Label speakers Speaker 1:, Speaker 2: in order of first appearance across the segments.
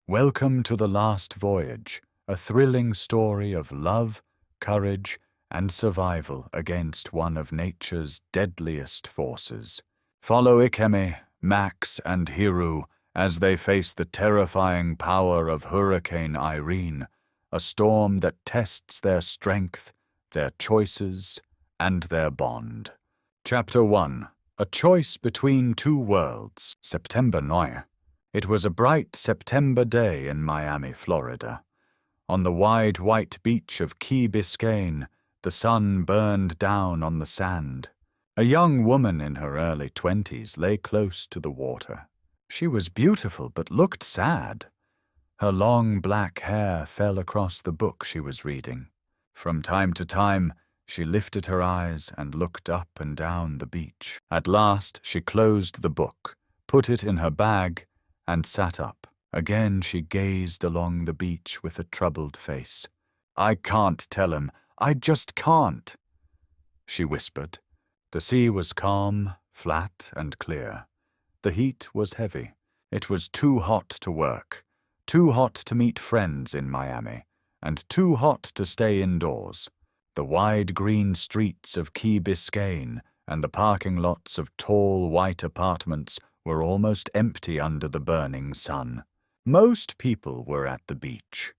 Speaker 1: Welcome to the Last Voyage, a thrilling story of love, courage, and survival against one of nature's deadliest forces. Follow Ikemi, Max, and Hiru as they face the terrifying power of Hurricane Irene, a storm that tests their strength, their choices, and their bond. Chapter 1. A Choice Between Two Worlds. September 9. It was a bright September day in Miami, Florida. On the wide white beach of Key Biscayne, the sun burned down on the sand. A young woman in her early 20s lay close to the water. She was beautiful but looked sad. Her long black hair fell across the book she was reading. From time to time, she lifted her eyes and looked up and down the beach. At last, she closed the book, put it in her bag, and sat up. Again she gazed along the beach with a troubled face. "I can't tell him. I just can't," she whispered. The sea was calm, flat, and clear. The heat was heavy. It was too hot to work, too hot to meet friends in Miami, and too hot to stay indoors. The wide green streets of Key Biscayne and the parking lots of tall white apartments were almost empty under the burning sun. Most people were at the beach.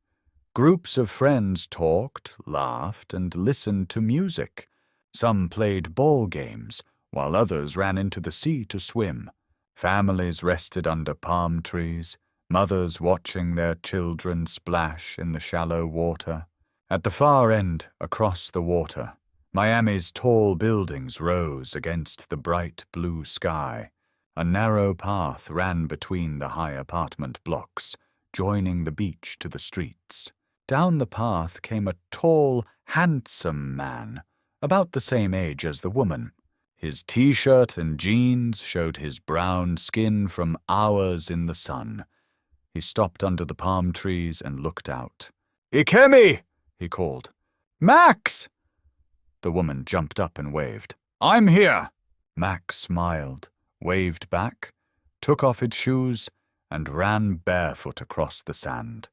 Speaker 1: Groups of friends talked, laughed, and listened to music. Some played ball games, while others ran into the sea to swim. Families rested under palm trees, mothers watching their children splash in the shallow water. At the far end, across the water, Miami's tall buildings rose against the bright blue sky. A narrow path ran between the high apartment blocks, joining the beach to the streets. Down the path came a tall, handsome man, about the same age as the woman. His t-shirt and jeans showed his brown skin from hours in the sun. He stopped under the palm trees and looked out. "Ikemi!" he called. "Max!" The woman jumped up and waved. "I'm here!" Max smiled, waved back, took off his shoes, and ran barefoot across the sand.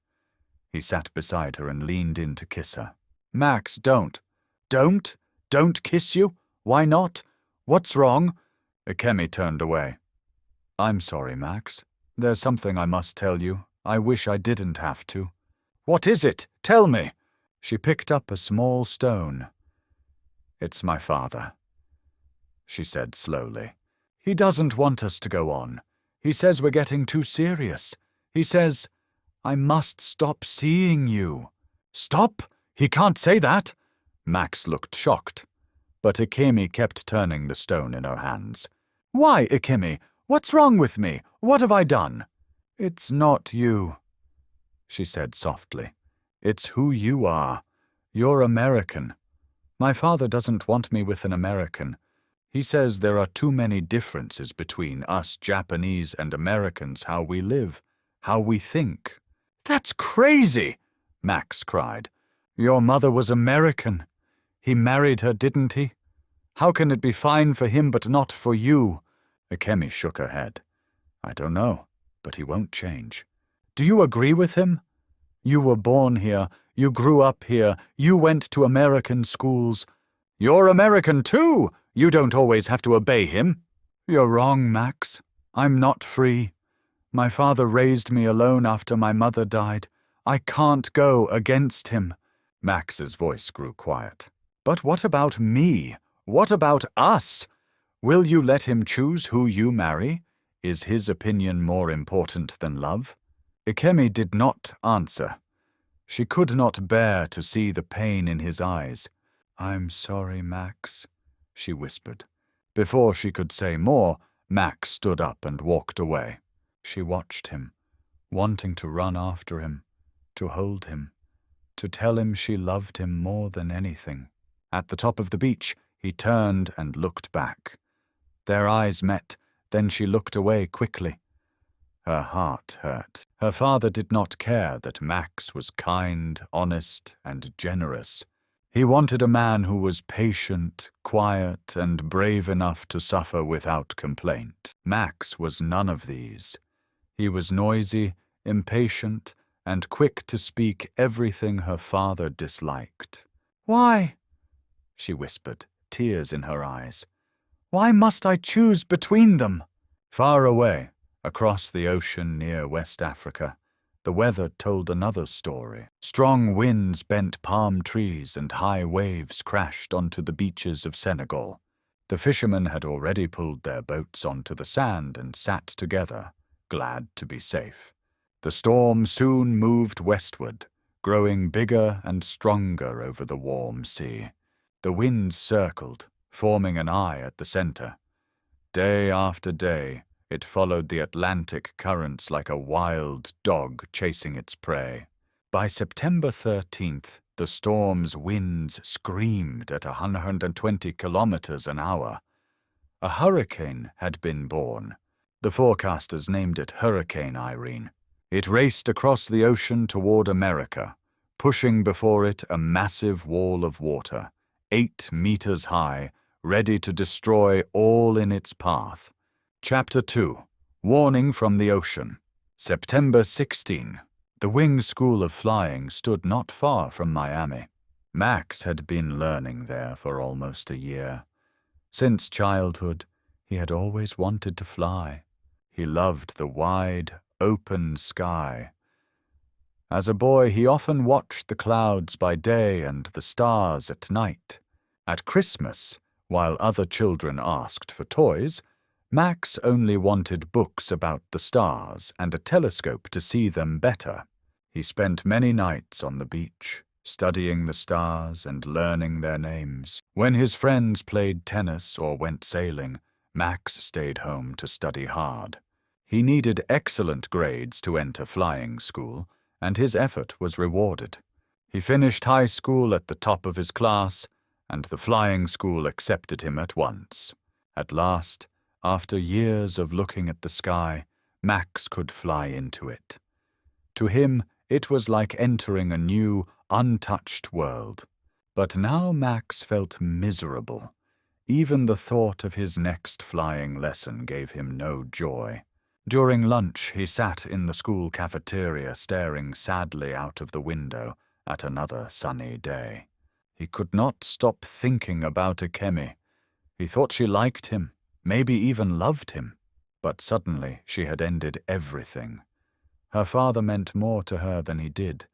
Speaker 1: He sat beside her and leaned in to kiss her. "Max, don't. Don't kiss you? Why not? What's wrong?" Ikemi turned away. "I'm sorry, Max. There's something I must tell you. I wish I didn't have to." "What is it? Tell me." She picked up a small stone. "It's my father," she said slowly. "He doesn't want us to go on. He says we're getting too serious. He says, I must stop seeing you." "Stop? He can't say that." Max looked shocked, but Ikemi kept turning the stone in her hands. "Why, Ikemi? What's wrong with me? What have I done?" "It's not you," she said softly. "It's who you are. You're American. My father doesn't want me with an American. He says there are too many differences between us Japanese and Americans, how we live, how we think." "That's crazy!" Max cried. "Your mother was American. He married her, didn't he? How can it be fine for him but not for you?" Ikemi shook her head. "I don't know, but he won't change." "Do you agree with him? You were born here, you grew up here, you went to American schools. You're American too! You don't always have to obey him." "You're wrong, Max. I'm not free. My father raised me alone after my mother died. I can't go against him." Max's voice grew quiet. "But what about me? What about us? Will you let him choose who you marry? Is his opinion more important than love?" Ikemi did not answer. She could not bear to see the pain in his eyes. "I'm sorry, Max," she whispered. Before she could say more, Max stood up and walked away. She watched him, wanting to run after him, to hold him, to tell him she loved him more than anything. At the top of the beach, he turned and looked back. Their eyes met, then she looked away quickly. Her heart hurt. Her father did not care that Max was kind, honest, and generous. He wanted a man who was patient, quiet, and brave enough to suffer without complaint. Max was none of these. He was noisy, impatient, and quick to speak everything her father disliked. "Why?" she whispered, tears in her eyes. "Why must I choose between them?" Far away, across the ocean near West Africa, the weather told another story. Strong winds bent palm trees and high waves crashed onto the beaches of Senegal. The fishermen had already pulled their boats onto the sand and sat together, glad to be safe. The storm soon moved westward, growing bigger and stronger over the warm sea. The winds circled, forming an eye at the center. Day after day, it followed the Atlantic currents like a wild dog chasing its prey. By September 13th, the storm's winds screamed at 120 kilometers an hour. A hurricane had been born. The forecasters named it Hurricane Irene. It raced across the ocean toward America, pushing before it a massive wall of water, 8 meters high, ready to destroy all in its path. Chapter 2. Warning from the Ocean. September 16. The Wing School of Flying stood not far from Miami. Max had been learning there for almost a year. Since childhood, he had always wanted to fly. He loved the wide, open sky. As a boy, he often watched the clouds by day and the stars at night. At Christmas, while other children asked for toys, Max only wanted books about the stars and a telescope to see them better. He spent many nights on the beach, studying the stars and learning their names. When his friends played tennis or went sailing, Max stayed home to study hard. He needed excellent grades to enter flying school, and his effort was rewarded. He finished high school at the top of his class, and the flying school accepted him at once. At last, after years of looking at the sky, Max could fly into it. To him, it was like entering a new, untouched world. But now Max felt miserable. Even the thought of his next flying lesson gave him no joy. During lunch, he sat in the school cafeteria staring sadly out of the window at another sunny day. He could not stop thinking about Ikemi. He thought she liked him, maybe even loved him. But suddenly she had ended everything. Her father meant more to her than he did,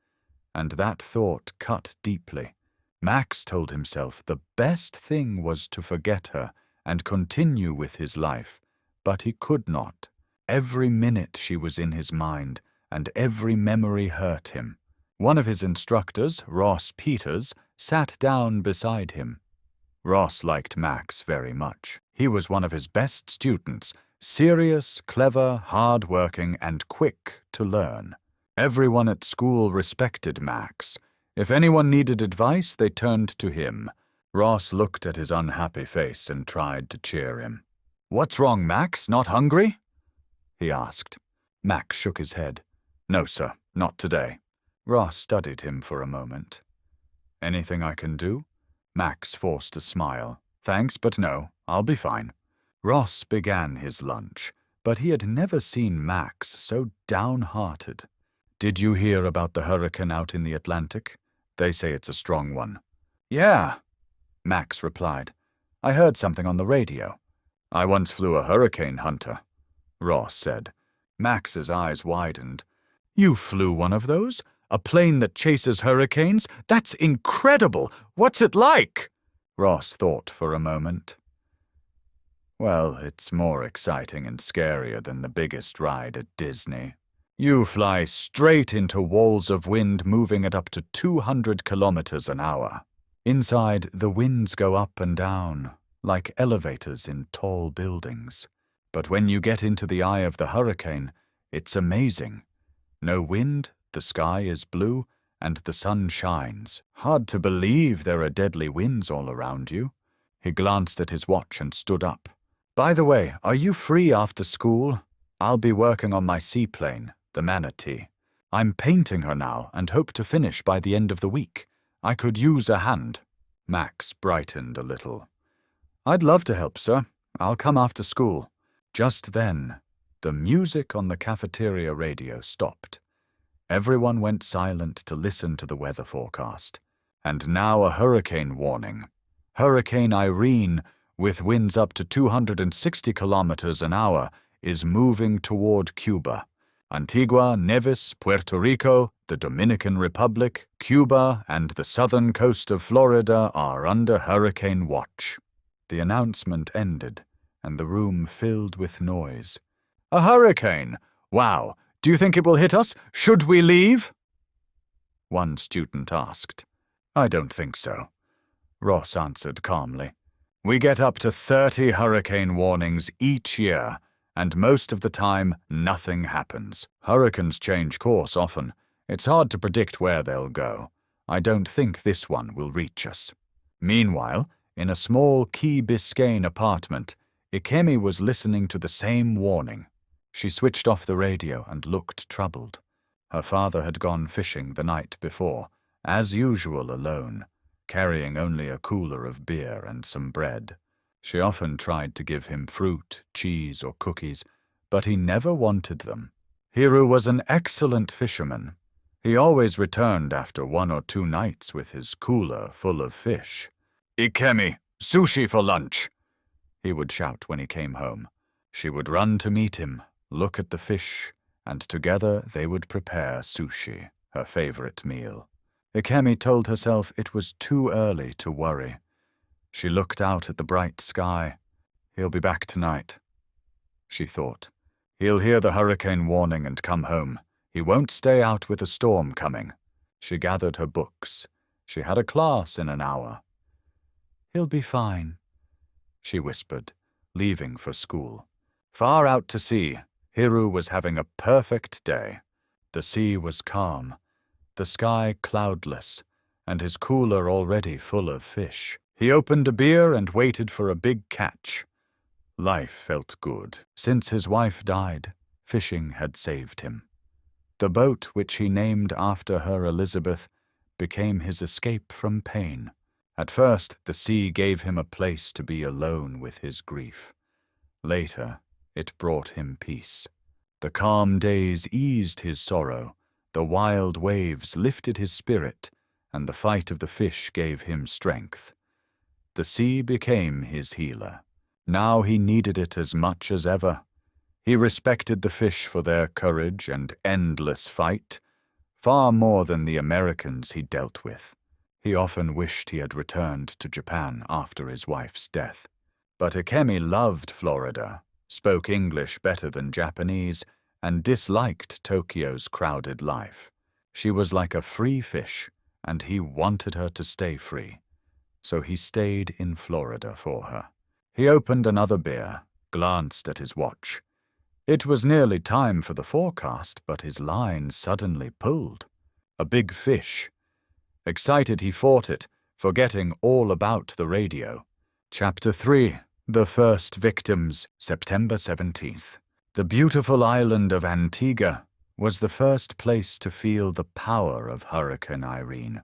Speaker 1: and that thought cut deeply. Max told himself the best thing was to forget her and continue with his life, but he could not. Every minute she was in his mind, and every memory hurt him. One of his instructors, Ross Peters, sat down beside him. Ross liked Max very much. He was one of his best students, serious, clever, hard-working, and quick to learn. Everyone at school respected Max. If anyone needed advice, they turned to him. Ross looked at his unhappy face and tried to cheer him. "What's wrong, Max? Not hungry?" he asked. Max shook his head. "No, sir, not today." Ross studied him for a moment. "Anything I can do?" Max forced a smile. "Thanks, but no, I'll be fine." Ross began his lunch, but he had never seen Max so downhearted. "Did you hear about the hurricane out in the Atlantic? They say it's a strong one." "Yeah," Max replied. "I heard something on the radio." "I once flew a hurricane hunter," Ross said. Max's eyes widened. "You flew one of those? A plane that chases hurricanes? That's incredible! What's it like?" Ross thought for a moment. "Well, it's more exciting and scarier than the biggest ride at Disney. You fly straight into walls of wind moving at up to 200 kilometers an hour. Inside, the winds go up and down, like elevators in tall buildings. But when you get into the eye of the hurricane, it's amazing. No wind, the sky is blue, and the sun shines. Hard to believe there are deadly winds all around you." He glanced at his watch and stood up. "By the way, are you free after school? I'll be working on my seaplane, the Manatee. I'm painting her now and hope to finish by the end of the week. I could use a hand." Max brightened a little. "I'd love to help, sir. I'll come after school." Just then, the music on the cafeteria radio stopped. Everyone went silent to listen to the weather forecast. And now a hurricane warning. Hurricane Irene, with winds up to 260 kilometers an hour, is moving toward Cuba. Antigua, Nevis, Puerto Rico, the Dominican Republic, Cuba, and the southern coast of Florida are under hurricane watch. The announcement ended, and the room filled with noise. A hurricane! Wow! Do you think it will hit us? Should we leave? One student asked. I don't think so. Ross answered calmly. We get up to 30 hurricane warnings each year, and most of the time, nothing happens. Hurricanes change course often. It's hard to predict where they'll go. I don't think this one will reach us. Meanwhile, in a small Key Biscayne apartment, Ikemi was listening to the same warning. She switched off the radio and looked troubled. Her father had gone fishing the night before, as usual alone, carrying only a cooler of beer and some bread. She often tried to give him fruit, cheese, or cookies, but he never wanted them. Hiru was an excellent fisherman. He always returned after 1 or 2 nights with his cooler full of fish. Ikemi, sushi for lunch! He would shout when he came home. She would run to meet him, look at the fish, and together they would prepare sushi, her favorite meal. Ikemi told herself it was too early to worry. She looked out at the bright sky. He'll be back tonight, she thought. He'll hear the hurricane warning and come home. He won't stay out with a storm coming. She gathered her books. She had a class in an hour. He'll be fine, she whispered, leaving for school. Far out to sea, Hiru was having a perfect day. The sea was calm, the sky cloudless, and his cooler already full of fish. He opened a beer and waited for a big catch. Life felt good. Since his wife died, fishing had saved him. The boat, which he named after her Elizabeth, became his escape from pain. At first, the sea gave him a place to be alone with his grief. Later, it brought him peace. The calm days eased his sorrow, the wild waves lifted his spirit, and the fight of the fish gave him strength. The sea became his healer. Now he needed it as much as ever. He respected the fish for their courage and endless fight, far more than the Americans he dealt with. He often wished he had returned to Japan after his wife's death. But Ikemi loved Florida, spoke English better than Japanese, and disliked Tokyo's crowded life. She was like a free fish, and he wanted her to stay free. So he stayed in Florida for her. He opened another beer, glanced at his watch. It was nearly time for the forecast, but his line suddenly pulled. A big fish. Excited, he fought it, forgetting all about the radio. Chapter 3. The First Victims, September 17th. The beautiful island of Antigua was the first place to feel the power of Hurricane Irene.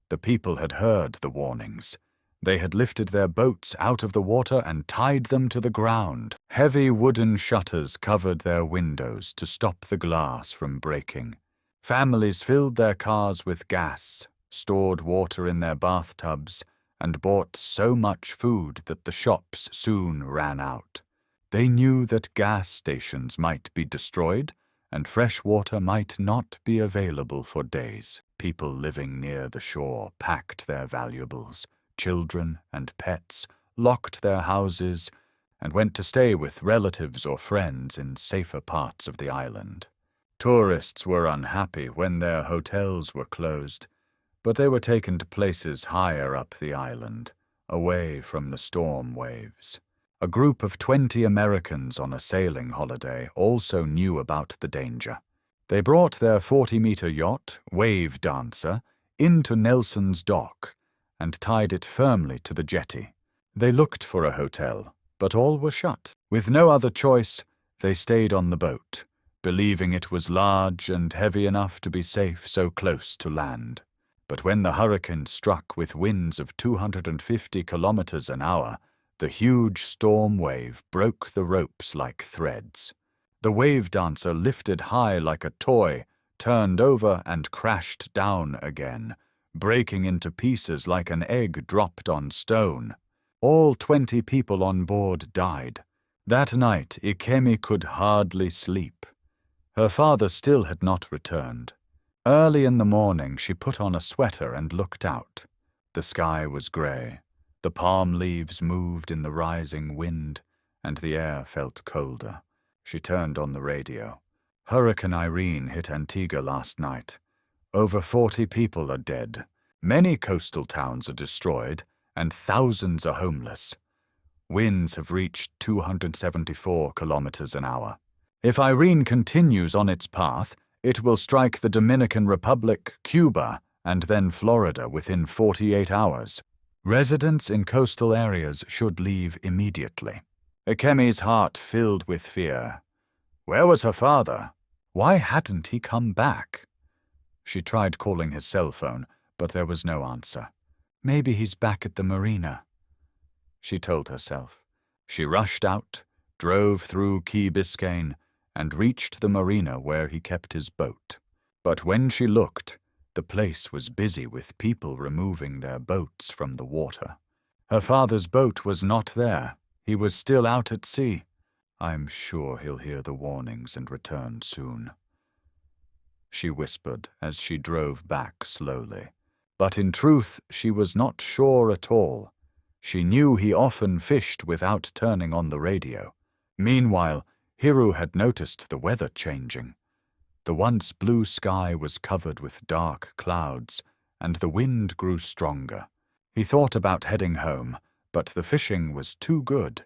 Speaker 1: The people had heard the warnings. They had lifted their boats out of the water and tied them to the ground. Heavy wooden shutters covered their windows to stop the glass from breaking. Families filled their cars with gas, stored water in their bathtubs, and bought so much food that the shops soon ran out. They knew that gas stations might be destroyed, and fresh water might not be available for days. People living near the shore packed their valuables. Children and pets locked their houses and went to stay with relatives or friends in safer parts of the island. Tourists were unhappy when their hotels were closed, but they were taken to places higher up the island, away from the storm waves. A group of 20 Americans on a sailing holiday also knew about the danger. They brought their 40-meter yacht, Wave Dancer, into Nelson's dock and tied it firmly to the jetty. They looked for a hotel, but all were shut. With no other choice, they stayed on the boat, believing it was large and heavy enough to be safe so close to land. But when the hurricane struck with winds of 250 kilometers an hour, the huge storm wave broke the ropes like threads. The Wave Dancer lifted high like a toy, turned over and crashed down again, breaking into pieces like an egg dropped on stone. All 20 people on board died. That night, Ikemi could hardly sleep. Her father still had not returned. Early in the morning, she put on a sweater and looked out. The sky was grey. The palm leaves moved in the rising wind, and the air felt colder. She turned on the radio. Hurricane Irene hit Antigua last night. Over 40 people are dead. Many coastal towns are destroyed, and thousands are homeless. Winds have reached 274 kilometers an hour. If Irene continues on its path, it will strike the Dominican Republic, Cuba, and then Florida within 48 hours. Residents in coastal areas should leave immediately. Ikemi's heart filled with fear. Where was her father? Why hadn't he come back? She tried calling his cell phone, but there was no answer. Maybe he's back at the marina, she told herself. She rushed out, drove through Key Biscayne, and reached the marina where he kept his boat. But when she looked, the place was busy with people removing their boats from the water. Her father's boat was not there. He was still out at sea. I'm sure he'll hear the warnings and return soon, she whispered as she drove back slowly. But in truth, she was not sure at all. She knew he often fished without turning on the radio. Meanwhile, Hiru had noticed the weather changing. The once blue sky was covered with dark clouds, and the wind grew stronger. He thought about heading home, but the fishing was too good.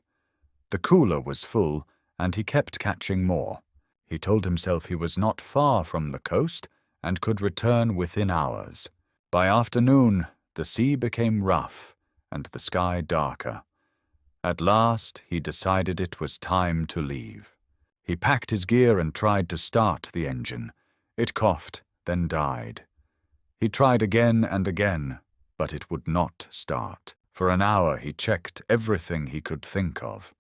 Speaker 1: The cooler was full, and he kept catching more. He told himself he was not far from the coast and could return within hours. By afternoon, the sea became rough and the sky darker. At last, he decided it was time to leave. He packed his gear and tried to start the engine. It coughed, then died. He tried again and again, but it would not start. For an hour he checked everything he could think of,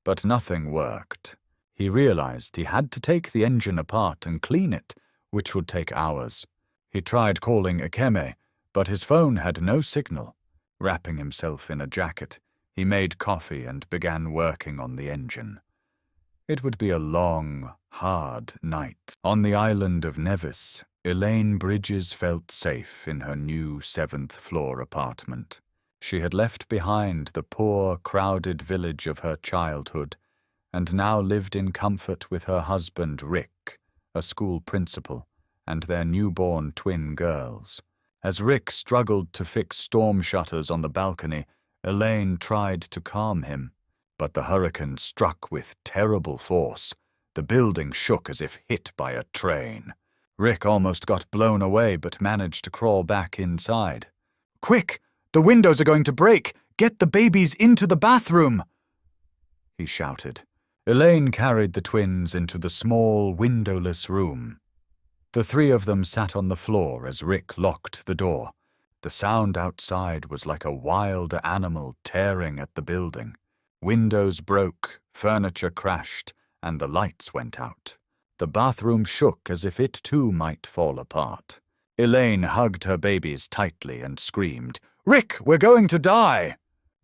Speaker 1: but nothing worked. He realized he had to take the engine apart and clean it, which would take hours. He tried calling Ikemi, but his phone had no signal. Wrapping himself in a jacket, he made coffee and began working on the engine. It would be a long, hard night. On the island of Nevis, Elaine Bridges felt safe in her new 7th-floor apartment. She had left behind the poor, crowded village of her childhood, and now lived in comfort with her husband Rick, a school principal, and their newborn twin girls. As Rick struggled to fix storm shutters on the balcony, Elaine tried to calm him. But the hurricane struck with terrible force. The building shook as if hit by a train. Rick almost got blown away but managed to crawl back inside. "Quick! The windows are going to break! Get the babies into the bathroom!" he shouted. Elaine carried the twins into the small, windowless room. The 3 of them sat on the floor as Rick locked the door. The sound outside was like a wild animal tearing at the building. Windows broke, furniture crashed, and the lights went out. The bathroom shook as if it too might fall apart. Elaine hugged her babies tightly and screamed, "Rick, we're going to die!"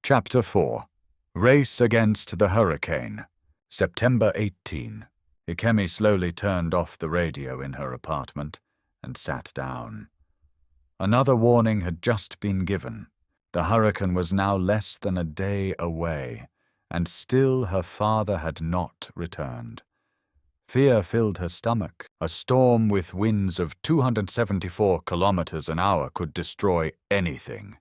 Speaker 1: Chapter 4. Race Against the Hurricane. September 18. Ikemi slowly turned off the radio in her apartment and sat down. Another warning had just been given. The hurricane was now less than a day away, and still her father had not returned. Fear filled her stomach. A storm with winds of 274 kilometers an hour could destroy anything.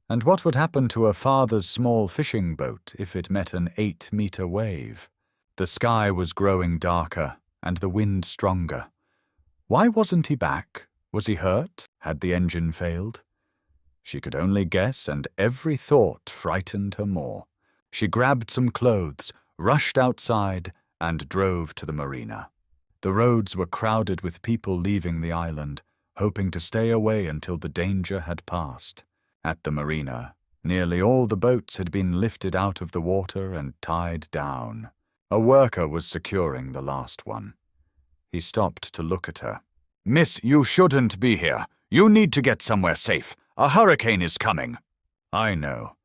Speaker 1: And what would happen to her father's small fishing boat if it met an 8-meter wave? The sky was growing darker, and the wind stronger. Why wasn't he back? Was he hurt? Had the engine failed? She could only guess, and every thought frightened her more. She grabbed some clothes, rushed outside, and drove to the marina. The roads were crowded with people leaving the island, hoping to stay away until the danger had passed. At the marina, nearly all the boats had been lifted out of the water and tied down. A worker was securing the last one. He stopped to look at her. "Miss, you shouldn't be here. You need to get somewhere safe. A hurricane is coming." "I know,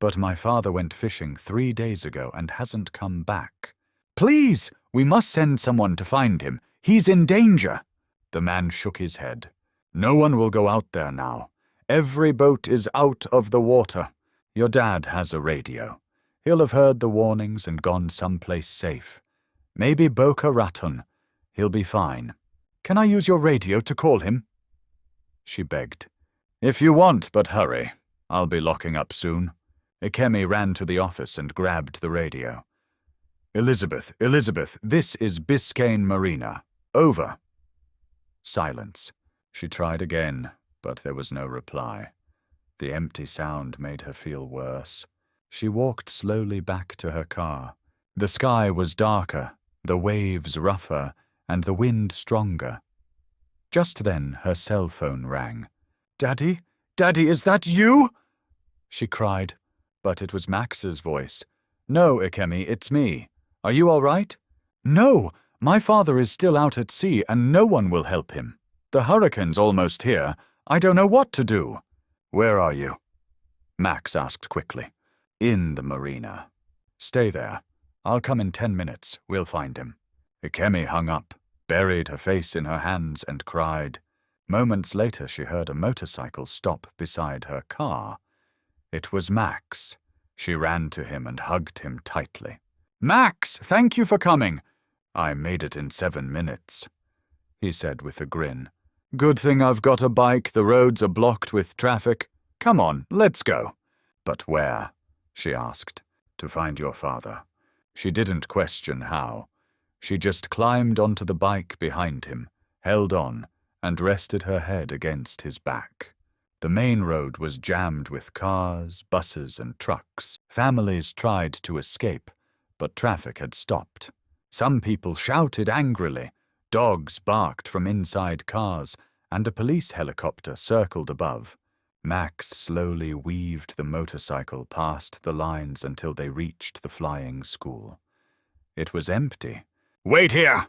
Speaker 1: but my father went fishing 3 days ago and hasn't come back." "Please, we must send someone to find him. He's in danger." The man shook his head. "No one will go out there now. Every boat is out of the water. Your dad has a radio. He'll have heard the warnings and gone someplace safe. Maybe Boca Raton. He'll be fine." "Can I use your radio to call him?" she begged. "If you want, but hurry. I'll be locking up soon." Ikemi ran to the office and grabbed the radio. Elizabeth, this is Biscayne Marina. Over." Silence. She tried again, but there was no reply. The empty sound made her feel worse. She walked slowly back to her car. The sky was darker, the waves rougher, and the wind stronger. Just then her cell phone rang. "Daddy? Daddy, is that you?" she cried, but it was Max's voice. "No, Ikemi, it's me. Are you all right?" "No, my father is still out at sea and no one will help him. The hurricane's almost here. I don't know what to do." "Where are you?" Max asked quickly. "In the marina." "Stay there. I'll come in 10 minutes. We'll find him." Ikemi hung up, buried her face in her hands and cried. Moments later she heard a motorcycle stop beside her car. It was Max. She ran to him and hugged him tightly. "Max, thank you for coming." "I made it in 7 minutes," he said with a grin. "Good thing I've got a bike. The roads are blocked with traffic. Come on, let's go." "But where?" she asked. "To find your father." She didn't question how. She just climbed onto the bike behind him, held on, and rested her head against his back. The main road was jammed with cars, buses, and trucks. Families tried to escape, but traffic had stopped. Some people shouted angrily. Dogs barked from inside cars, and a police helicopter circled above. Max slowly weaved the motorcycle past the lines until they reached the flying school. It was empty. "Wait here!"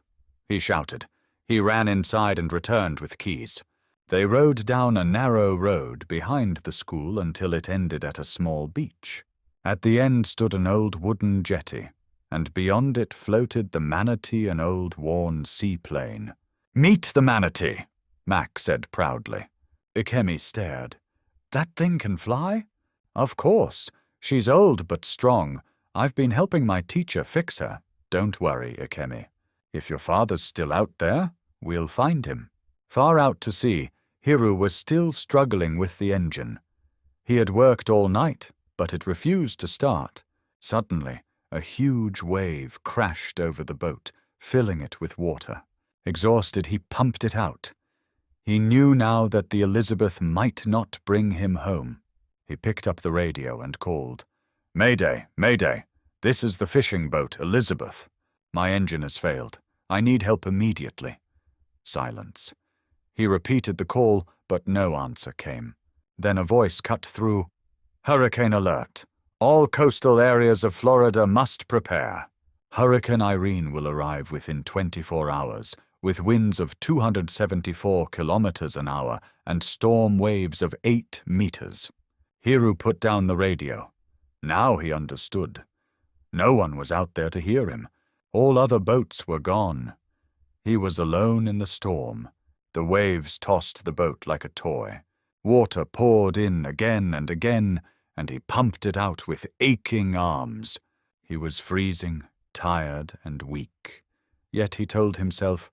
Speaker 1: he shouted. He ran inside and returned with keys. They rode down a narrow road behind the school until it ended at a small beach. At the end stood an old wooden jetty, and beyond it floated the manatee, an old worn seaplane. "Meet the manatee," Max said proudly. Ikemi stared. "That thing can fly?" "Of course. She's old but strong. I've been helping my teacher fix her. Don't worry, Ikemi. If your father's still out there, we'll find him." Far out to sea, Hiru was still struggling with the engine. He had worked all night, but it refused to start. Suddenly, a huge wave crashed over the boat, filling it with water. Exhausted, he pumped it out. He knew now that the Elizabeth might not bring him home. He picked up the radio and called. "Mayday, Mayday. This is the fishing boat, Elizabeth. My engine has failed. I need help immediately." Silence. He repeated the call, but no answer came. Then a voice cut through. "Hurricane alert. All coastal areas of Florida must prepare. Hurricane Irene will arrive within 24 hours, with winds of 274 kilometers an hour and storm waves of 8 meters. Hiru put down the radio. Now he understood. No one was out there to hear him. All other boats were gone. He was alone in the storm. The waves tossed the boat like a toy. Water poured in again and again, and he pumped it out with aching arms. He was freezing, tired, and weak. Yet he told himself,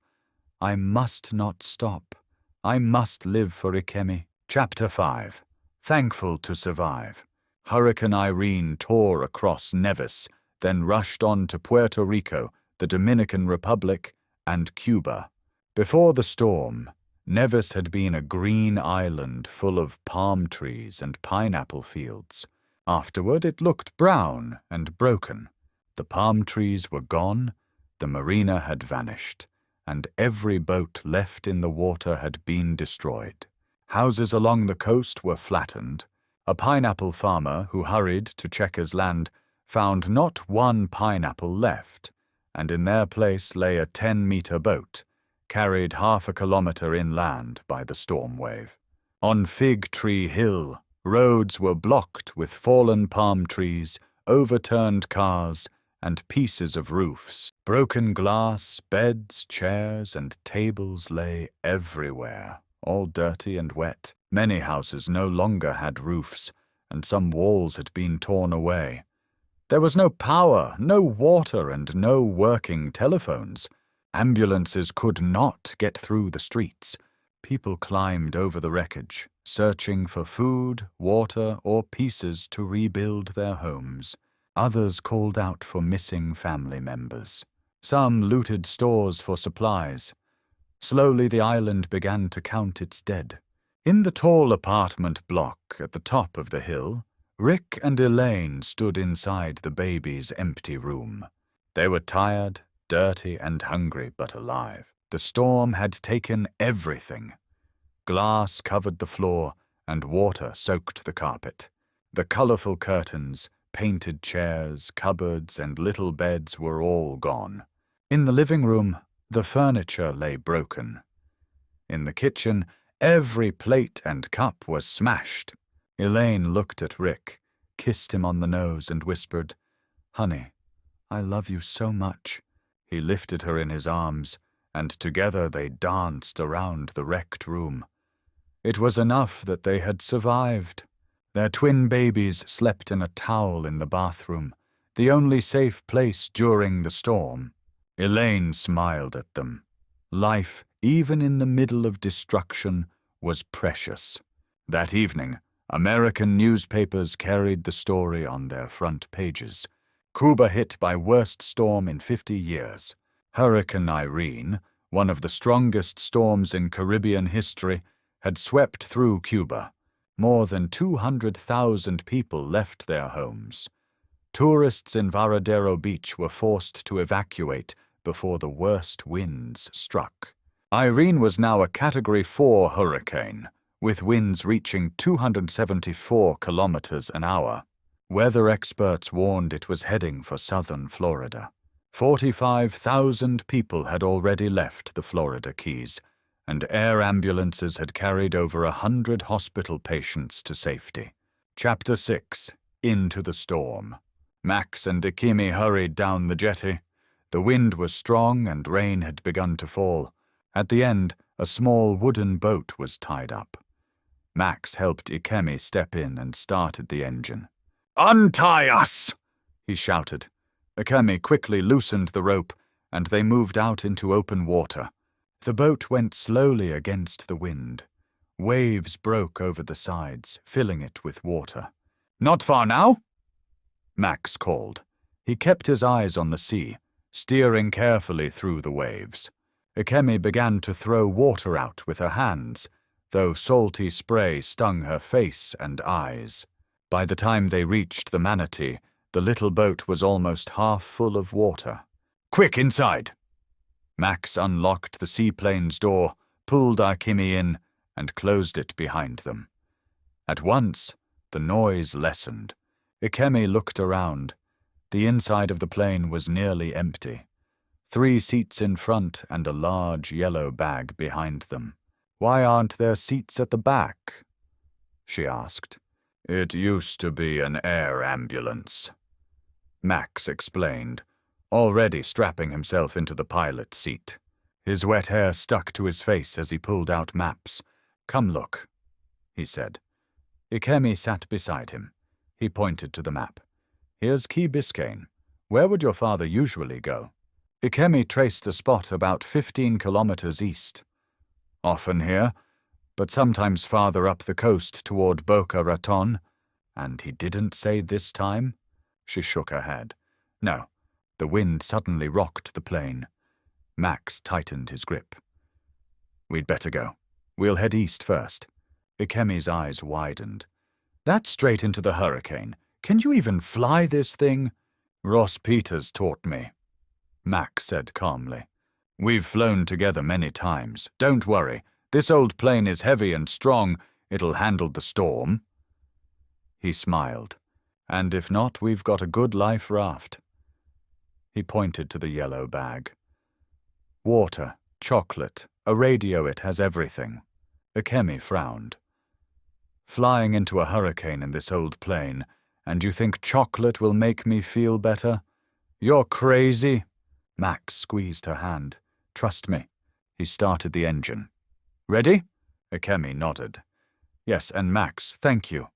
Speaker 1: "I must not stop. I must live for Ikemi." Chapter 5. Thankful to survive. Hurricane Irene tore across Nevis, then rushed on to Puerto Rico, the Dominican Republic, and Cuba. Before the storm, Nevis had been a green island full of palm trees and pineapple fields. Afterward, it looked brown and broken. The palm trees were gone, the marina had vanished, and every boat left in the water had been destroyed. Houses along the coast were flattened. A pineapple farmer who hurried to check his land found not one pineapple left, and in their place lay a 10-meter boat. carried half a kilometer inland by the storm wave. On Fig Tree Hill, roads were blocked with fallen palm trees, overturned cars, and pieces of roofs. Broken glass, beds, chairs, and tables lay everywhere, all dirty and wet. Many houses no longer had roofs, and some walls had been torn away. There was no power, no water, and no working telephones. Ambulances could not get through the streets. People climbed over the wreckage, searching for food, water, or pieces to rebuild their homes. Others called out for missing family members. Some looted stores for supplies. Slowly the island began to count its dead. In the tall apartment block at the top of the hill, Rick and Elaine stood inside the baby's empty room. They were tired, dirty, and hungry, but alive. The storm had taken everything. Glass covered the floor, and water soaked the carpet. The colorful curtains, painted chairs, cupboards, and little beds were all gone. In the living room, the furniture lay broken. In the kitchen, every plate and cup was smashed. Elaine looked at Rick, kissed him on the nose, and whispered, "Honey, I love you so much." He lifted her in his arms, and together they danced around the wrecked room. It was enough that they had survived. Their twin babies slept in a towel in the bathroom, the only safe place during the storm. Elaine smiled at them. Life, even in the middle of destruction, was precious. That evening, American newspapers carried the story on their front pages. Cuba hit by worst storm in 50 years. Hurricane Irene, one of the strongest storms in Caribbean history, had swept through Cuba. More than 200,000 people left their homes. Tourists in Varadero Beach were forced to evacuate before the worst winds struck. Irene was now a Category 4 hurricane, with winds reaching 274 kilometers an hour. Weather experts warned it was heading for southern Florida. 45,000 people had already left the Florida Keys, and air ambulances had carried over 100 hospital patients to safety. Chapter 6. Into the Storm. Max and Ikemi hurried down the jetty. The wind was strong and rain had begun to fall. At the end, a small wooden boat was tied up. Max helped Ikemi step in and started the engine. "Untie us!" he shouted. Ikemi quickly loosened the rope, and they moved out into open water. The boat went slowly against the wind. Waves broke over the sides, filling it with water. "Not far now?" Max called. He kept his eyes on the sea, steering carefully through the waves. Ikemi began to throw water out with her hands, though salty spray stung her face and eyes. By the time they reached the manatee, the little boat was almost half full of water. "Quick, inside!" Max unlocked the seaplane's door, pulled Ikemi in, and closed it behind them. At once, the noise lessened. Ikemi looked around. The inside of the plane was nearly empty. 3 seats in front and a large yellow bag behind them. "Why aren't there seats at the back?" she asked. "It used to be an air ambulance," Max explained, already strapping himself into the pilot's seat. His wet hair stuck to his face as he pulled out maps. "Come look," he said. Ikemi sat beside him. He pointed to the map. "Here's Key Biscayne. Where would your father usually go?" Ikemi traced a spot about 15 kilometers east. "Often here, but sometimes farther up the coast toward Boca Raton." "And he didn't say this time?" She shook her head. "No." The wind suddenly rocked the plane. Max tightened his grip. "We'd better go. We'll head east first." Ikemi's eyes widened. "That's straight into the hurricane. Can you even fly this thing?" "Ross Peters taught me," Max said calmly. "We've flown together many times. Don't worry. This old plane is heavy and strong. It'll handle the storm." He smiled. "And if not, we've got a good life raft." He pointed to the yellow bag. Water, Chocolate. A radio, it has everything. Ikemi frowned. Flying into a hurricane in this old plane, and you think chocolate will make me feel better? You're crazy. Max squeezed her hand. Trust me. He started the engine. Ready? Ikemi nodded. Yes, and Max, thank you.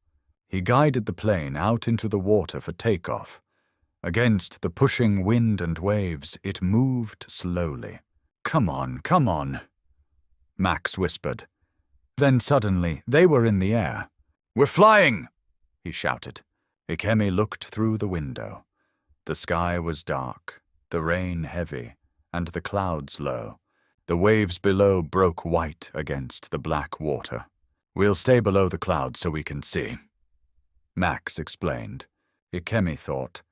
Speaker 1: He guided the plane out into the water for takeoff. Against the pushing wind and waves, it moved slowly. Come on, come on, Max whispered. Then suddenly, they were in the air. We're flying, he shouted. Ikemi looked through the window. The sky was dark, the rain heavy, and the clouds low. The waves below broke white against the black water. We'll stay below the clouds so we can see, Max explained. Ikemi thought,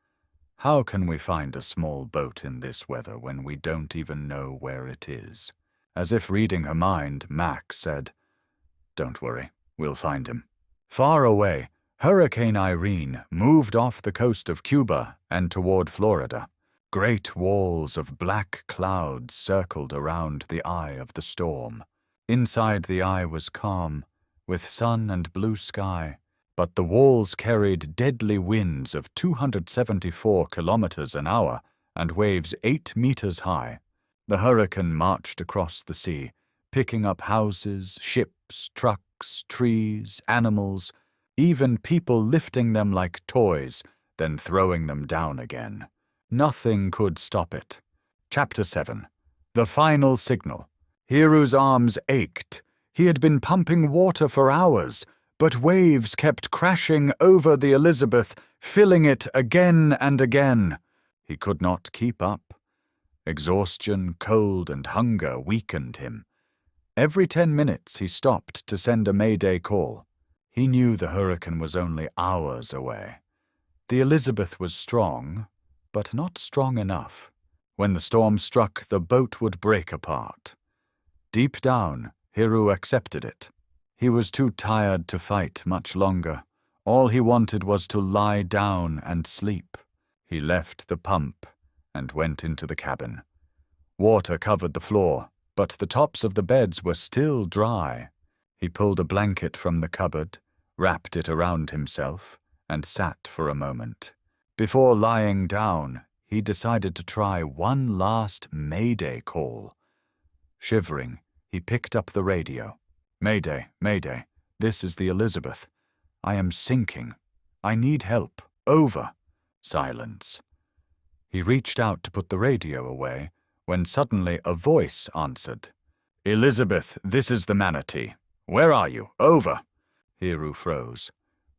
Speaker 1: how can we find a small boat in this weather when we don't even know where it is? As if reading her mind, Max said, Don't worry, we'll find him. Far away, Hurricane Irene moved off the coast of Cuba and toward Florida. Great walls of black clouds circled around the eye of the storm. Inside the eye was calm, with sun and blue sky, but the walls carried deadly winds of 274 kilometers an hour and waves 8 meters high. The hurricane marched across the sea, picking up houses, ships, trucks, trees, animals, even people, lifting them like toys, then throwing them down again. Nothing could stop it. Chapter 7. The Final Signal. Hiru's arms ached. He had been pumping water for hours, but waves kept crashing over the Elizabeth, filling it again and again. He could not keep up. Exhaustion, cold, and hunger weakened him. Every 10 minutes he stopped to send a mayday call. He knew the hurricane was only hours away. The Elizabeth was strong, but not strong enough. When the storm struck, the boat would break apart. Deep down, Hiru accepted it. He was too tired to fight much longer. All he wanted was to lie down and sleep. He left the pump and went into the cabin. Water covered the floor, but the tops of the beds were still dry. He pulled a blanket from the cupboard, wrapped it around himself, and sat for a moment. Before lying down, he decided to try one last mayday call. Shivering, he picked up the radio. Mayday, mayday, this is the Elizabeth. I am sinking. I need help. Over. Silence. He reached out to put the radio away, when suddenly a voice answered. Elizabeth, this is the Manatee. Where are you? Over. Hiru froze.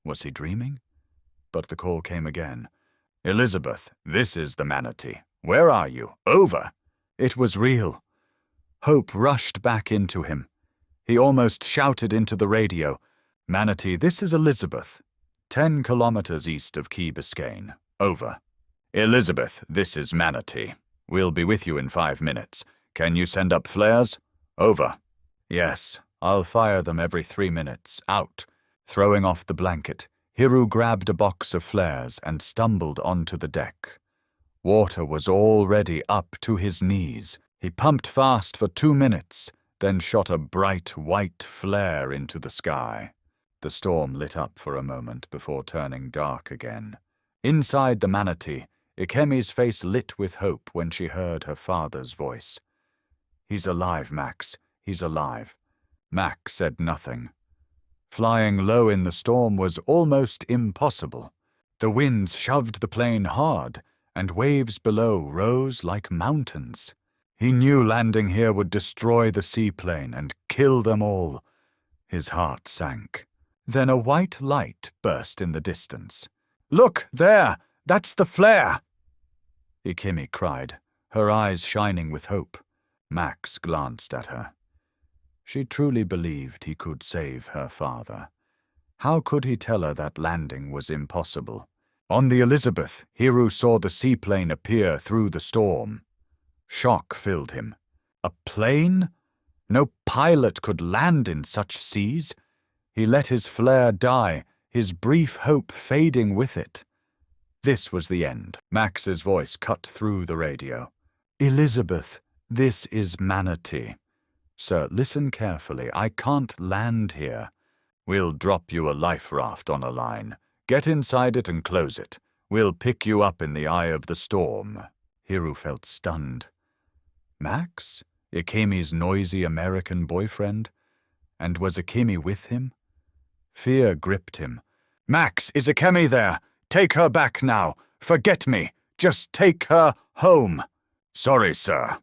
Speaker 1: Was he dreaming? But the call came again. Elizabeth, this is the Manatee. Where are you? Over. It was real. Hope rushed back into him. He almost shouted into the radio, Manatee, this is Elizabeth. 10 kilometers east of Key Biscayne. Over. Elizabeth, this is Manatee. We'll be with you in 5 minutes. Can you send up flares? Over. Yes, I'll fire them every 3 minutes. Out. Throwing off the blanket, Hiru grabbed a box of flares and stumbled onto the deck. Water was already up to his knees. He pumped fast for 2 minutes, then shot a bright white flare into the sky. The storm lit up for a moment before turning dark again. Inside the Manatee, Ikemi's face lit with hope when she heard her father's voice. He's alive, Max. He's alive. Max said nothing. Flying low in the storm was almost impossible. The winds shoved the plane hard, and waves below rose like mountains. He knew landing here would destroy the seaplane and kill them all. His heart sank. Then a white light burst in the distance. Look, there! That's the flare! Ikemi cried, her eyes shining with hope. Max glanced at her. She truly believed he could save her father. How could he tell her that landing was impossible? On the Elizabeth, Hiru saw the seaplane appear through the storm. Shock filled him. A plane? No pilot could land in such seas. He let his flare die, his brief hope fading with it. This was the end. Max's voice cut through the radio. Elizabeth, This is Manatee. Sir, listen carefully. I can't land here. We'll drop you a life raft on a line. Get inside it and close it. We'll pick you up in the eye of the storm." Hiru felt stunned. Max? Ikemi's noisy American boyfriend? And was Ikemi with him? Fear gripped him. "Max, is Ikemi there? Take her back now. Forget me. Just take her home." "Sorry, sir,"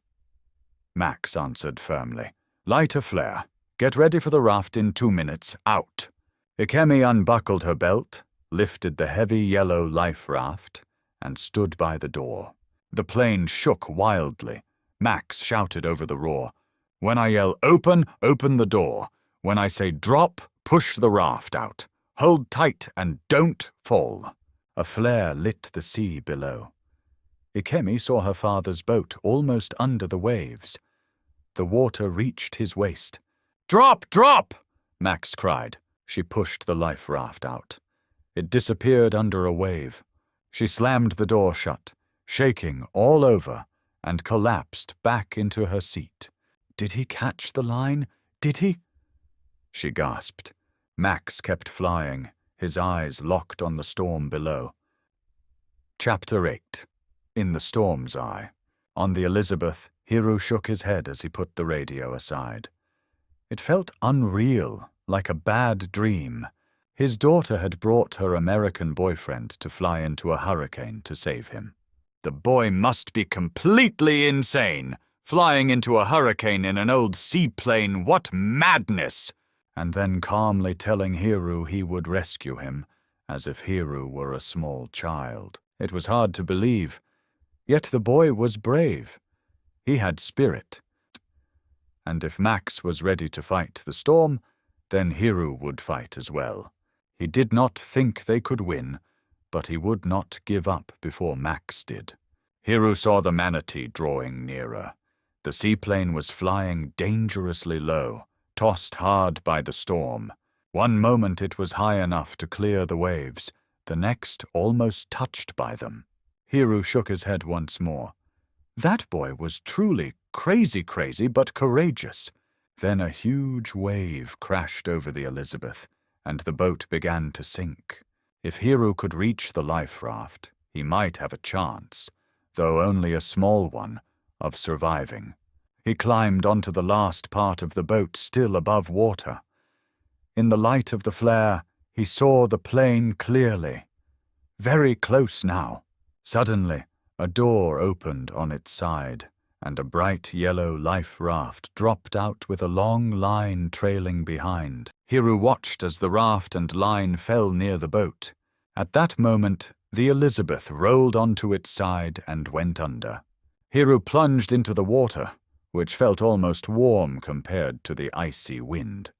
Speaker 1: Max answered firmly. "Light a flare. Get ready for the raft in 2 minutes. Out." Ikemi unbuckled her belt, lifted the heavy yellow life raft, and stood by the door. The plane shook wildly. Max shouted over the roar. "When I yell open, open the door. When I say drop, push the raft out. Hold tight and don't fall." A flare lit the sea below. Ikemi saw her father's boat almost under the waves. The water reached his waist. "Drop! Drop!" Max cried. She pushed the life raft out. It disappeared under a wave. She slammed the door shut, shaking all over, and collapsed back into her seat. "Did he catch the line? Did he?" she gasped. Max kept flying, his eyes locked on the storm below. Chapter 8. In the Storm's Eye. On the Elizabeth, Hiru shook his head as he put the radio aside. It felt unreal, like a bad dream. His daughter had brought her American boyfriend to fly into a hurricane to save him. The boy must be completely insane. Flying into a hurricane in an old seaplane, what madness! And then calmly telling Hiru he would rescue him, as if Hiru were a small child. It was hard to believe. Yet the boy was brave. He had spirit. And if Max was ready to fight the storm, then Hiru would fight as well. He did not think they could win, but he would not give up before Max did. Hiru saw the Manatee drawing nearer. The seaplane was flying dangerously low, tossed hard by the storm. One moment it was high enough to clear the waves, the next almost touched by them. Hiru shook his head once more. That boy was truly crazy, but courageous. Then a huge wave crashed over the Elizabeth, and the boat began to sink. If Hiru could reach the life raft, he might have a chance, though only a small one, of surviving. He climbed onto the last part of the boat still above water. In the light of the flare, he saw the plane clearly. Very close now. Suddenly, a door opened on its side, and a bright yellow life raft dropped out with a long line trailing behind. Hiru watched as the raft and line fell near the boat. At that moment, the Elizabeth rolled onto its side and went under. Hiru plunged into the water, which felt almost warm compared to the icy wind.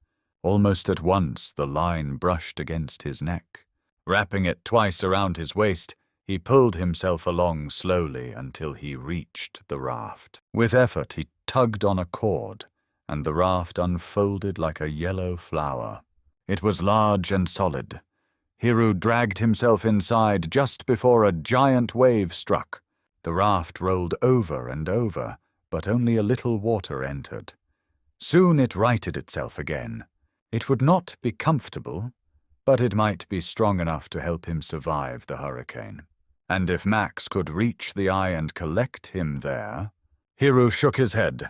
Speaker 1: Almost at once, the line brushed against his neck. Wrapping it twice around his waist, he pulled himself along slowly until he reached the raft. With effort, he tugged on a cord, and the raft unfolded like a yellow flower. It was large and solid. Hiru dragged himself inside just before a giant wave struck. The raft rolled over and over, but only a little water entered. Soon it righted itself again. It would not be comfortable, but it might be strong enough to help him survive the hurricane. And if Max could reach the eye and collect him there... Hiru shook his head.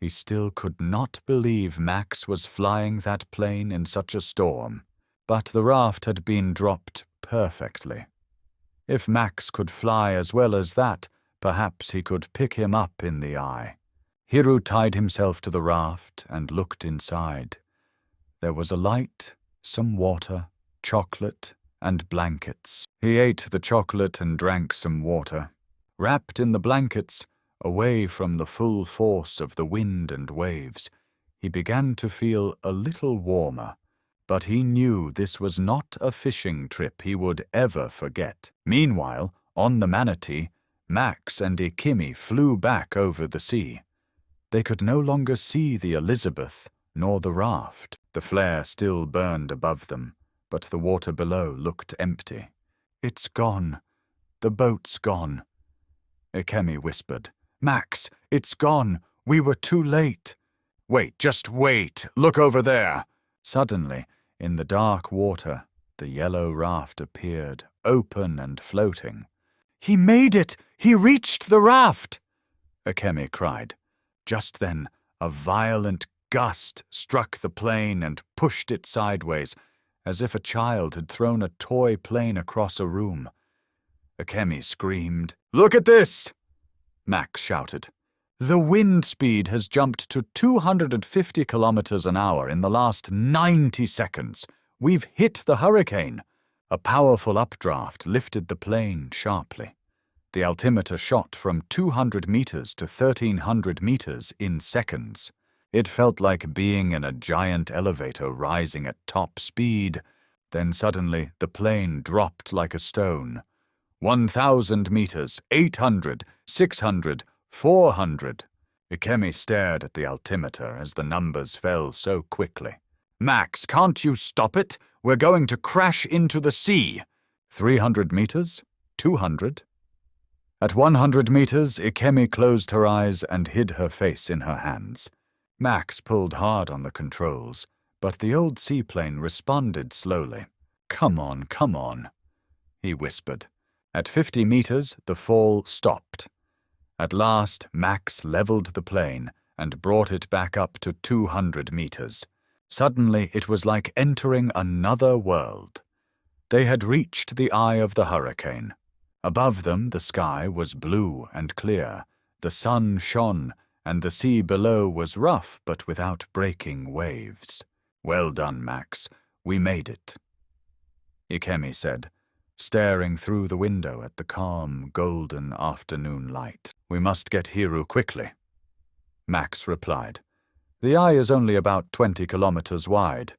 Speaker 1: He still could not believe Max was flying that plane in such a storm, but the raft had been dropped perfectly. If Max could fly as well as that, perhaps he could pick him up in the eye. Hiru tied himself to the raft and looked inside. There was a light, some water, chocolate, and blankets. He ate the chocolate and drank some water. Wrapped in the blankets, away from the full force of the wind and waves, he began to feel a little warmer, but he knew this was not a fishing trip he would ever forget. Meanwhile, on the Manatee, Max and Ikemi flew back over the sea. They could no longer see the Elizabeth nor the raft. The flare still burned above them, but the water below looked empty. "It's gone. The boat's gone," Ikemi whispered, "Max, it's gone. We were too late." "Wait, just wait. Look over there." Suddenly, in the dark water, the yellow raft appeared, open and floating. "He made it! He reached the raft!" Ikemi cried. Just then, a violent gust struck the plane and pushed it sideways, as if a child had thrown a toy plane across a room. Ikemi screamed. "Look at this!" Max shouted. "The wind speed has jumped to 250 kilometers an hour in the last 90 seconds. We've hit the hurricane." A powerful updraft lifted the plane sharply. The altimeter shot from 200 meters to 1,300 meters in seconds. It felt like being in a giant elevator rising at top speed. Then suddenly the plane dropped like a stone. 1,000 meters, 800, 600, 400. Ikemi stared at the altimeter as the numbers fell so quickly. "Max, can't you stop it? We're going to crash into the sea." 300 meters? 200? At 100 meters, Ikemi closed her eyes and hid her face in her hands. Max pulled hard on the controls, but the old seaplane responded slowly. Come on," he whispered. At 50 meters, the fall stopped. At last, Max leveled the plane and brought it back up to 200 meters. Suddenly, it was like entering another world. They had reached the eye of the hurricane. Above them, the sky was blue and clear. The sun shone, and the sea below was rough but without breaking waves. "Well done, Max. We made it," Ikemi said, staring through the window at the calm, golden afternoon light. "We must get Hiru quickly," Max replied. "The eye is only about 20 kilometers wide."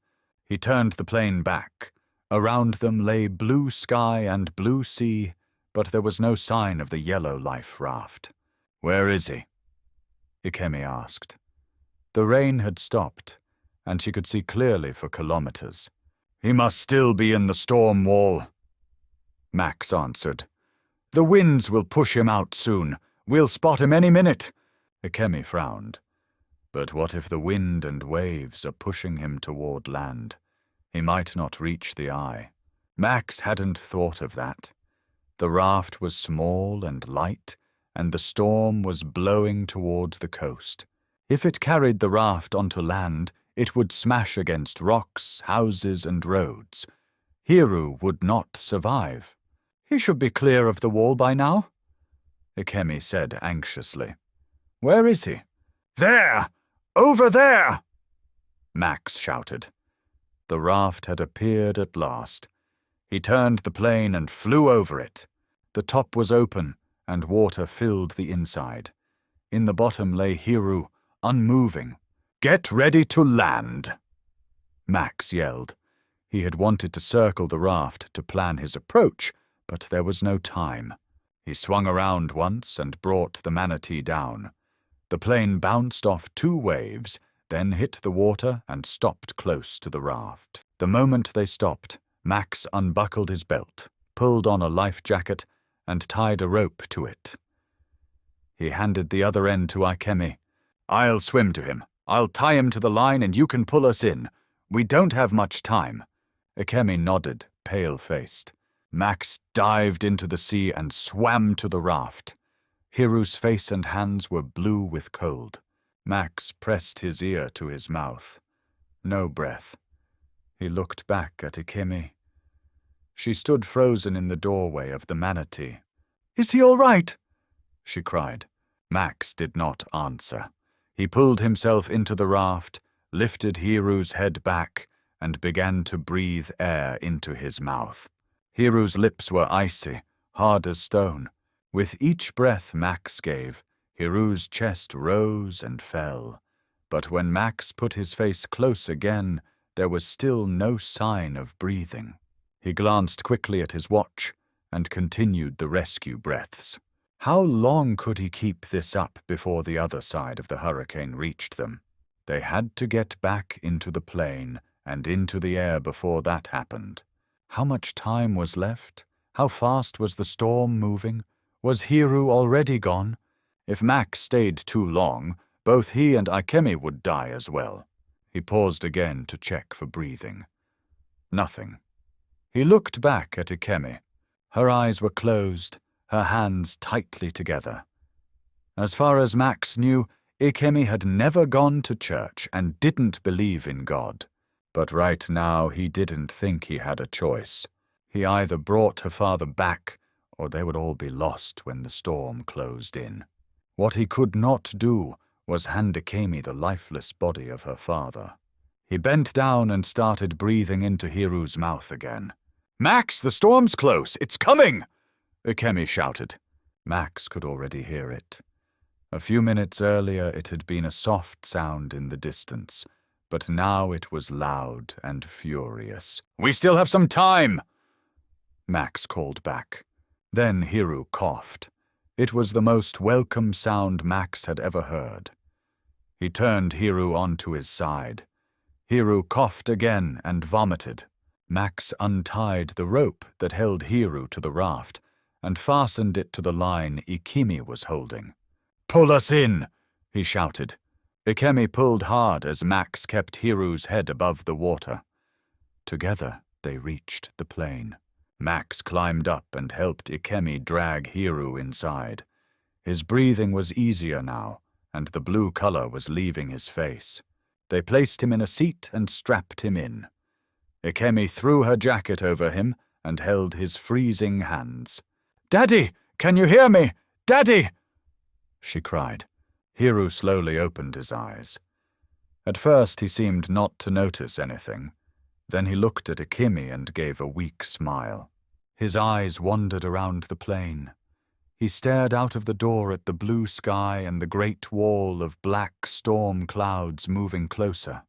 Speaker 1: He turned the plane back. Around them lay blue sky and blue sea, but there was no sign of the yellow life raft. "Where is he?" Ikemi asked. The rain had stopped, and she could see clearly for kilometers. "He must still be in the storm wall," Max answered. "The winds will push him out soon. We'll spot him any minute." Ikemi frowned. But what if the wind and waves are pushing him toward land? He might not reach the eye. Max hadn't thought of that. The raft was small and light, and the storm was blowing toward the coast. If it carried the raft onto land, it would smash against rocks, houses, and roads. Hiru would not survive. "He should be clear of the wall by now," Ikemi said anxiously. "Where is he?" "There! Over there!" Max shouted. The raft had appeared at last. He turned the plane and flew over it. The top was open, and water filled the inside. In the bottom lay Hiru, unmoving. "Get ready to land," Max yelled. He had wanted to circle the raft to plan his approach, but there was no time. He swung around once and brought the manatee down. The plane bounced off 2 waves, then hit the water and stopped close to the raft. The moment they stopped, Max unbuckled his belt, pulled on a life jacket, and tied a rope to it. He handed the other end to Ikemi. "I'll swim to him. I'll tie him to the line and you can pull us in. We don't have much time." Ikemi nodded, pale-faced. Max dived into the sea and swam to the raft. Hiru's face and hands were blue with cold. Max pressed his ear to his mouth. No breath. He looked back at Ikemi. She stood frozen in the doorway of the manatee. "Is he all right?" she cried. Max did not answer. He pulled himself into the raft, lifted Hiru's head back, and began to breathe air into his mouth. Hiru's lips were icy, hard as stone. With each breath Max gave, Hiru's chest rose and fell. But when Max put his face close again, there was still no sign of breathing. He glanced quickly at his watch and continued the rescue breaths. How long could he keep this up before the other side of the hurricane reached them? They had to get back into the plane and into the air before that happened. How much time was left? How fast was the storm moving? Was Hiru already gone? If Max stayed too long, both he and Ikemi would die as well. He paused again to check for breathing. Nothing. He looked back at Ikemi. Her eyes were closed, her hands tightly together. As far as Max knew, Ikemi had never gone to church and didn't believe in God. But right now he didn't think he had a choice. He either brought her father back, or they would all be lost when the storm closed in. What he could not do was hand Ikemi the lifeless body of her father. He bent down and started breathing into Hiru's mouth again. "Max, the storm's close! It's coming!" Ikemi shouted. Max could already hear it. A few minutes earlier it had been a soft sound in the distance, but now it was loud and furious. "We still have some time!" Max called back. Then Hiru coughed. It was the most welcome sound Max had ever heard. He turned Hiru onto his side. Hiru coughed again and vomited. Max untied the rope that held Hiru to the raft and fastened it to the line Ikemi was holding. "Pull us in!" he shouted. Ikemi pulled hard as Max kept Hiru's head above the water. Together they reached the plane. Max climbed up and helped Ikemi drag Hiru inside. His breathing was easier now, and the blue color was leaving his face. They placed him in a seat and strapped him in. Ikemi threw her jacket over him and held his freezing hands. "Daddy, can you hear me? Daddy!" she cried. Hiru slowly opened his eyes. At first he seemed not to notice anything. Then he looked at Ikemi and gave a weak smile. His eyes wandered around the plane. He stared out of the door at the blue sky and the great wall of black storm clouds moving closer.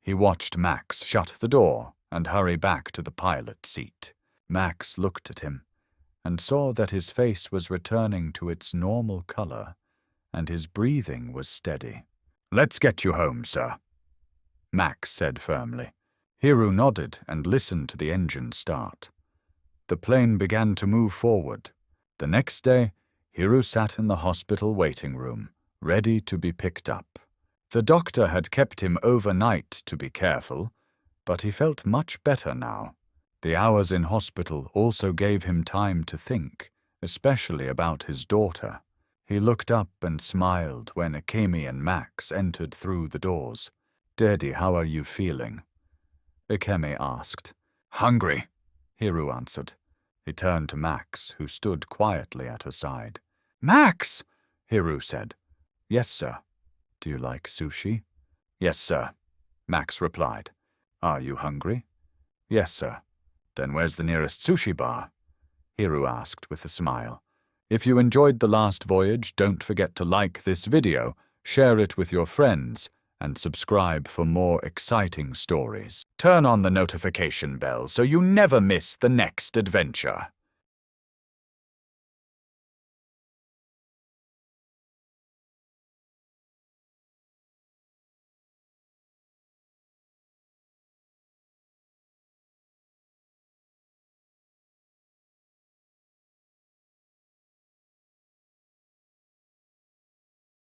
Speaker 1: He watched Max shut the door and hurry back to the pilot seat. Max looked at him and saw that his face was returning to its normal color, and his breathing was steady. "Let's get you home, sir," Max said firmly. Hiru nodded and listened to the engine start. The plane began to move forward. The next day, Hiru sat in the hospital waiting room, ready to be picked up. The doctor had kept him overnight to be careful, but he felt much better now. The hours in hospital also gave him time to think, especially about his daughter. He looked up and smiled when Ikemi and Max entered through the doors. "Daddy, how are you feeling?" Ikemi asked. "Hungry," Hiru answered. He turned to Max, who stood quietly at her side. "Max!" Hiru said. "Yes, sir." "Do you like sushi?" "Yes, sir," Max replied. "Are you hungry?" "Yes, sir." "Then where's the nearest sushi bar?" Hiru asked with a smile. If you enjoyed The Last Voyage, don't forget to like this video, share it with your friends, and subscribe for more exciting stories. Turn on the notification bell so you never miss the next adventure.